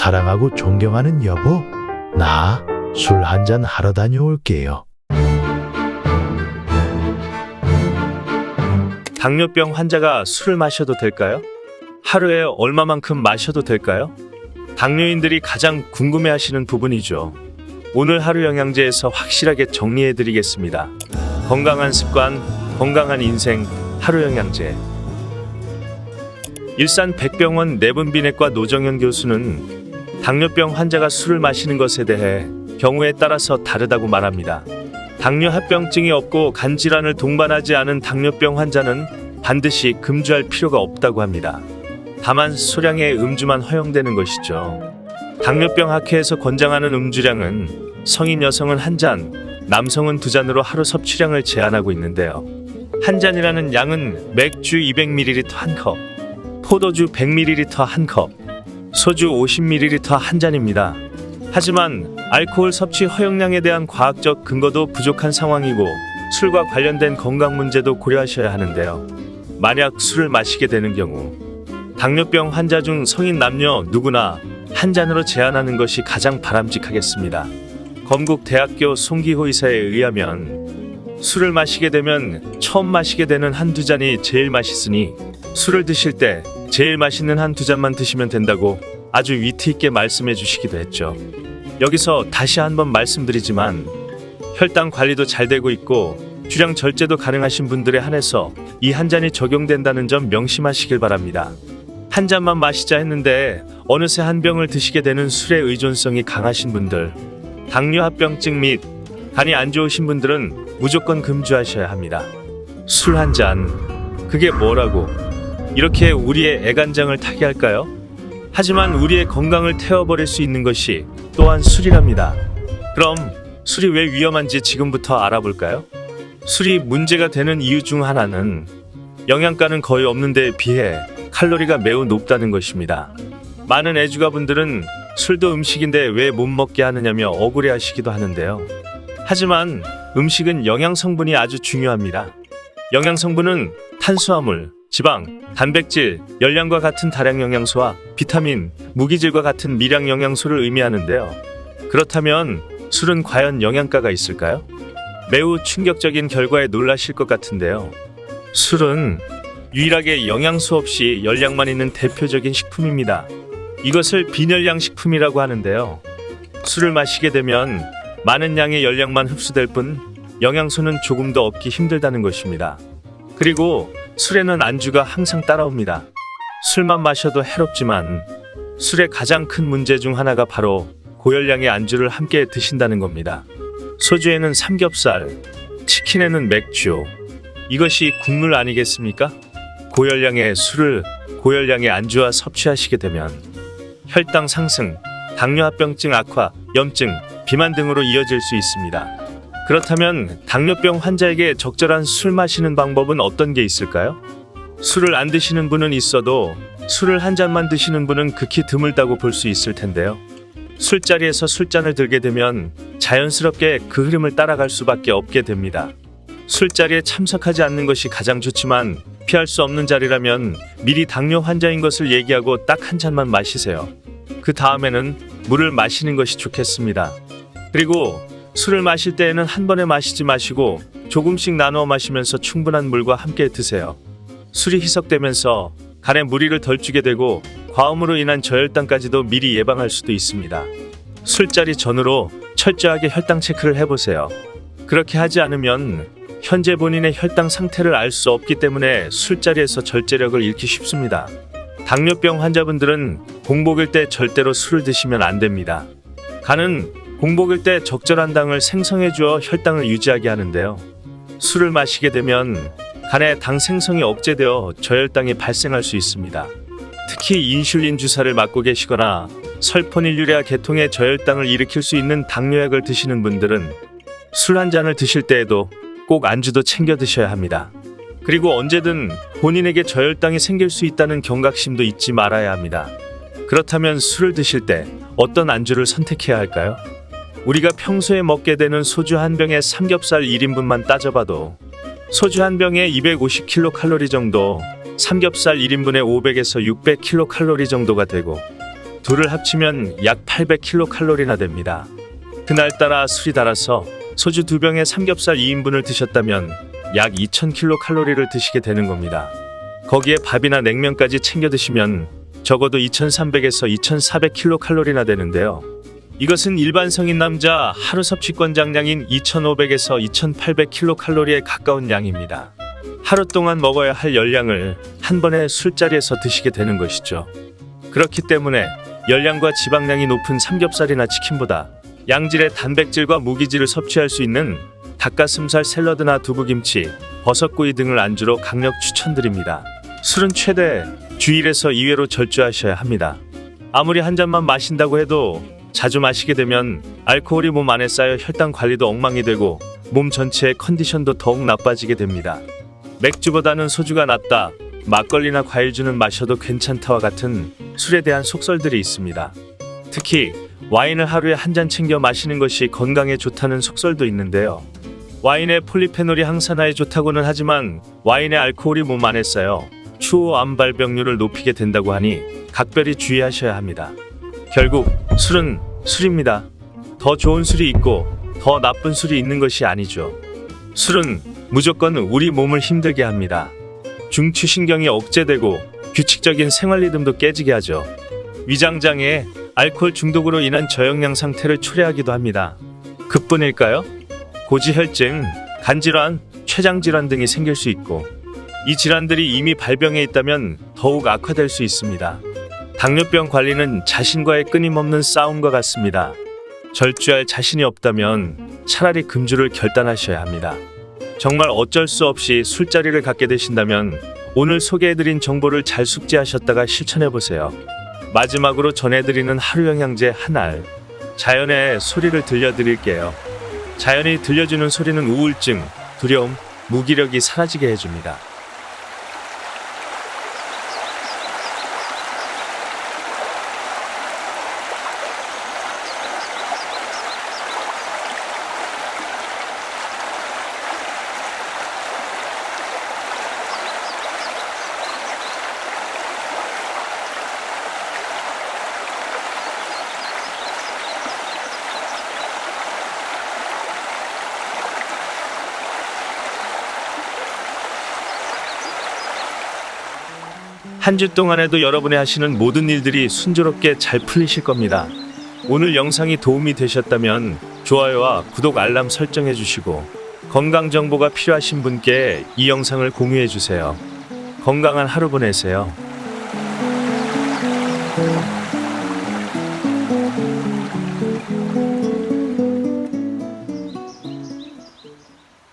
사랑하고 존경하는 여보, 나 술 한잔 하러 다녀올게요. 당뇨병 환자가 술을 마셔도 될까요? 하루에 얼마만큼 마셔도 될까요? 당뇨인들이 가장 궁금해하시는 부분이죠. 오늘 하루 영양제에서 확실하게 정리해드리겠습니다. 건강한 습관, 건강한 인생, 하루 영양제. 일산 백병원 내분비내과 노정현 교수는 당뇨병 환자가 술을 마시는 것에 대해 경우에 따라서 다르다고 말합니다. 당뇨 합병증이 없고 간 질환을 동반하지 않은 당뇨병 환자는 반드시 금주할 필요가 없다고 합니다. 다만 소량의 음주만 허용되는 것이죠. 당뇨병 학회에서 권장하는 음주량은 성인 여성은 1잔, 남성은 2잔으로 하루 섭취량을 제한하고 있는데요. 한 잔이라는 양은 맥주 200ml 1컵, 포도주 100ml 1컵, 소주 50ml 1잔입니다. 하지만 알코올 섭취 허용량에 대한 과학적 근거도 부족한 상황이고 술과 관련된 건강 문제도 고려하셔야 하는데요. 만약 술을 마시게 되는 경우 당뇨병 환자 중 성인 남녀 누구나 한 잔으로 제한하는 것이 가장 바람직하겠습니다. 건국대학교 송기호 의사에 의하면 술을 마시게 되면 처음 마시게 되는 한두 잔이 제일 맛있으니 술을 드실 때 제일 맛있는 한두 잔만 드시면 된다고 아주 위트 있게 말씀해 주시기도 했죠. 여기서 다시 한번 말씀드리지만 혈당 관리도 잘 되고 있고 주량 절제도 가능하신 분들에 한해서 이 한 잔이 적용된다는 점 명심하시길 바랍니다. 한 잔만 마시자 했는데 어느새 한 병을 드시게 되는 술에 의존성이 강하신 분들, 당뇨합병증 및 간이 안 좋으신 분들은 무조건 금주하셔야 합니다. 술 한 잔, 그게 뭐라고 이렇게 우리의 애간장을 타게 할까요? 하지만 우리의 건강을 태워버릴 수 있는 것이 또한 술이랍니다. 그럼 술이 왜 위험한지 지금부터 알아볼까요? 술이 문제가 되는 이유 중 하나는 영양가는 거의 없는 데에 비해 칼로리가 매우 높다는 것입니다. 많은 애주가분들은 술도 음식인데 왜 못 먹게 하느냐며 억울해하시기도 하는데요. 하지만 음식은 영양성분이 아주 중요합니다. 영양성분은 탄수화물, 지방, 단백질, 열량과 같은 다량 영양소와 비타민, 무기질과 같은 미량 영양소를 의미하는데요. 그렇다면 술은 과연 영양가가 있을까요? 매우 충격적인 결과에 놀라실 것 같은데요. 술은 유일하게 영양소 없이 열량만 있는 대표적인 식품입니다. 이것을 빈열량 식품이라고 하는데요. 술을 마시게 되면 많은 양의 열량만 흡수될 뿐 영양소는 조금도 얻기 힘들다는 것입니다. 그리고 술에는 안주가 항상 따라옵니다. 술만 마셔도 해롭지만 술의 가장 큰 문제 중 하나가 바로 고열량의 안주를 함께 드신다는 겁니다. 소주에는 삼겹살, 치킨에는 맥주, 이것이 국물 아니겠습니까? 고열량의 술을 고열량의 안주와 섭취하시게 되면 혈당 상승, 당뇨합병증 악화, 염증, 비만 등으로 이어질 수 있습니다. 그렇다면 당뇨병 환자에게 적절한 술 마시는 방법은 어떤 게 있을까요? 술을 안 드시는 분은 있어도 술을 한 잔만 드시는 분은 극히 드물다고 볼 수 있을 텐데요. 술자리에서 술잔을 들게 되면 자연스럽게 그 흐름을 따라갈 수밖에 없게 됩니다. 술자리에 참석하지 않는 것이 가장 좋지만 피할 수 없는 자리라면 미리 당뇨 환자인 것을 얘기하고 딱 한 잔만 마시세요. 그 다음에는 물을 마시는 것이 좋겠습니다. 그리고 술을 마실 때에는 한 번에 마시지 마시고 조금씩 나누어 마시면서 충분한 물과 함께 드세요. 술이 희석되면서 간에 무리를 덜 주게 되고 과음으로 인한 저혈당까지도 미리 예방할 수도 있습니다. 술자리 전후로 철저하게 혈당 체크를 해보세요. 그렇게 하지 않으면 현재 본인의 혈당 상태를 알 수 없기 때문에 술자리에서 절제력을 잃기 쉽습니다. 당뇨병 환자분들은 공복일 때 절대로 술을 드시면 안 됩니다. 간은 공복일 때 적절한 당을 생성해 주어 혈당을 유지하게 하는데요. 술을 마시게 되면 간에 당 생성이 억제되어 저혈당이 발생할 수 있습니다. 특히 인슐린 주사를 맞고 계시거나 설포닐유레아 계통의 저혈당을 일으킬 수 있는 당뇨약을 드시는 분들은 술 한 잔을 드실 때에도 꼭 안주도 챙겨 드셔야 합니다. 그리고 언제든 본인에게 저혈당이 생길 수 있다는 경각심도 잊지 말아야 합니다. 그렇다면 술을 드실 때 어떤 안주를 선택해야 할까요? 우리가 평소에 먹게 되는 소주 한 병에 삼겹살 1인분만 따져봐도 소주 한 병에 250kcal 정도, 삼겹살 1인분에 500에서 600kcal 정도가 되고 둘을 합치면 약 800kcal나 됩니다. 그날따라 술이 달아서 소주 2병에 삼겹살 2인분을 드셨다면 약 2000kcal를 드시게 되는 겁니다. 거기에 밥이나 냉면까지 챙겨 드시면 적어도 2300에서 2400kcal나 되는데요. 이것은 일반 성인 남자 하루 섭취 권장량인 2500에서 2800kcal에 가까운 양입니다. 하루 동안 먹어야 할 열량을 한 번에 술자리에서 드시게 되는 것이죠. 그렇기 때문에 열량과 지방량이 높은 삼겹살이나 치킨보다 양질의 단백질과 무기질을 섭취할 수 있는 닭가슴살 샐러드나 두부김치, 버섯구이 등을 안주로 강력 추천드립니다. 술은 최대 주 1에서 2회로 절주하셔야 합니다. 아무리 한 잔만 마신다고 해도 자주 마시게 되면 알코올이 몸 안에 쌓여 혈당 관리도 엉망이 되고 몸 전체의 컨디션도 더욱 나빠지게 됩니다. 맥주보다는 소주가 낫다, 막걸리나 과일주는 마셔도 괜찮다와 같은 술에 대한 속설들이 있습니다. 특히 와인을 하루에 한 잔 챙겨 마시는 것이 건강에 좋다는 속설도 있는데요. 와인의 폴리페놀이 항산화에 좋다고는 하지만 와인의 알코올이 몸 안에 쌓여 추후 암 발병률을 높이게 된다고 하니 각별히 주의하셔야 합니다. 결국 술은 술입니다. 더 좋은 술이 있고 더 나쁜 술이 있는 것이 아니죠. 술은 무조건 우리 몸을 힘들게 합니다. 중추신경이 억제되고 규칙적인 생활 리듬도 깨지게 하죠. 위장장애, 알코올 중독으로 인한 저영양 상태를 초래하기도 합니다. 그뿐일까요? 고지혈증, 간질환, 췌장질환 등이 생길 수 있고 이 질환들이 이미 발병해 있다면 더욱 악화될 수 있습니다. 당뇨병 관리는 자신과의 끊임없는 싸움과 같습니다. 절주할 자신이 없다면 차라리 금주를 결단하셔야 합니다. 정말 어쩔 수 없이 술자리를 갖게 되신다면 오늘 소개해드린 정보를 잘 숙지하셨다가 실천해보세요. 마지막으로 전해드리는 하루 영양제 한알, 자연의 소리를 들려드릴게요. 자연이 들려주는 소리는 우울증, 두려움, 무기력이 사라지게 해줍니다. 한 주 동안에도 여러분이 하시는 모든 일들이 순조롭게 잘 풀리실 겁니다. 오늘 영상이 도움이 되셨다면 좋아요와 구독 알람 설정해 주시고 건강 정보가 필요하신 분께 이 영상을 공유해 주세요. 건강한 하루 보내세요.